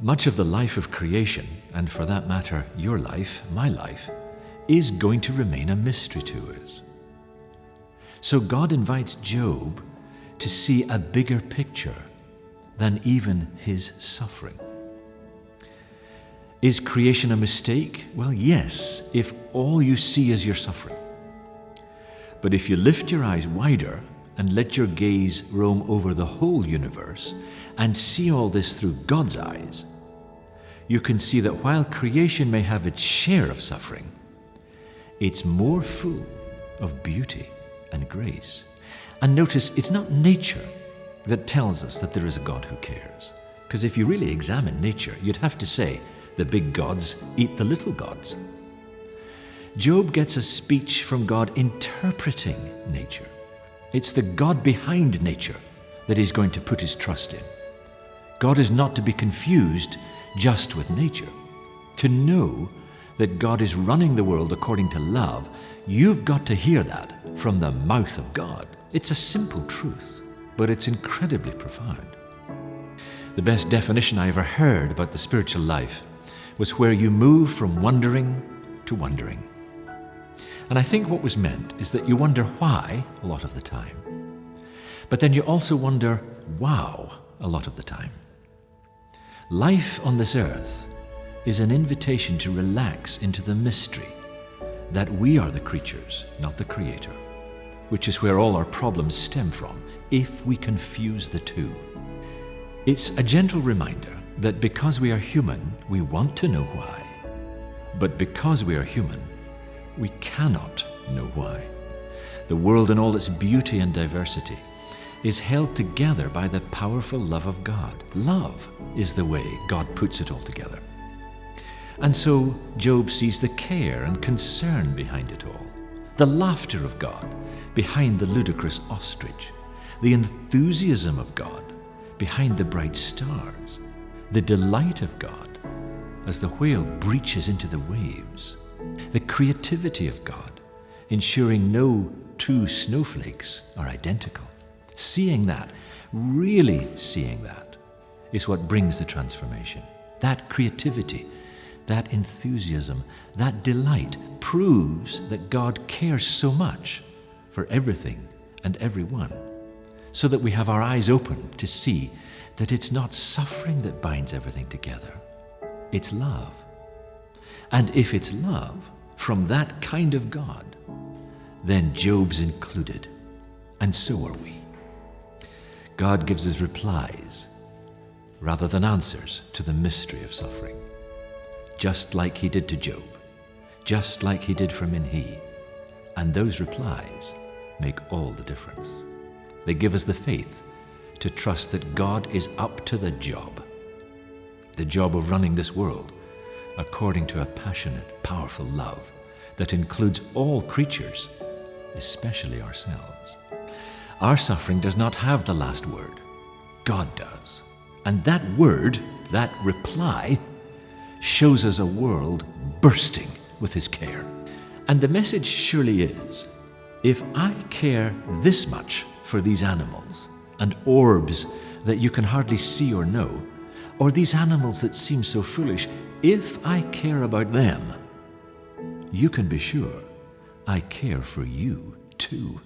Much of the life of creation, and for that matter, your life, my life, is going to remain a mystery to us. So God invites Job to see a bigger picture than even his suffering. Is creation a mistake? Well, yes, if all you see is your suffering. But if you lift your eyes wider and let your gaze roam over the whole universe and see all this through God's eyes, you can see that while creation may have its share of suffering, it's more full of beauty and grace. And notice, it's not nature that tells us that there is a God who cares. Because if you really examine nature, you'd have to say, the big gods eat the little gods. Job gets a speech from God interpreting nature. It's the God behind nature that he's going to put his trust in. God is not to be confused just with nature. To know that God is running the world according to love, you've got to hear that from the mouth of God. It's a simple truth, but it's incredibly profound. The best definition I ever heard about the spiritual life was where you move from wondering to wondering. And I think what was meant is that you wonder why a lot of the time, but then you also wonder wow a lot of the time. Life on this earth is an invitation to relax into the mystery that we are the creatures, not the Creator, which is where all our problems stem from if we confuse the two. It's a gentle reminder that because we are human, we want to know why, but because we are human, we cannot know why. The world in all its beauty and diversity is held together by the powerful love of God. Love is the way God puts it all together. And so Job sees the care and concern behind it all, the laughter of God behind the ludicrous ostrich, the enthusiasm of God behind the bright stars, the delight of God as the whale breaches into the waves, the creativity of God, ensuring no two snowflakes are identical. Seeing that, really seeing that, is what brings the transformation. That creativity, that enthusiasm, that delight proves that God cares so much for everything and everyone, so that we have our eyes open to see that it's not suffering that binds everything together, it's love. And if it's love from that kind of God, then Job's included, and so are we. God gives us replies rather than answers to the mystery of suffering, just like he did to Job, just like he did for Minhee. And those replies make all the difference. They give us the faith to trust that God is up to the job of running this world according to a passionate, powerful love that includes all creatures, especially ourselves. Our suffering does not have the last word. God does. And that word, that reply, shows us a world bursting with his care. And the message surely is, if I care this much for these animals and orbs that you can hardly see or know, or these animals that seem so foolish, if I care about them, you can be sure I care for you too.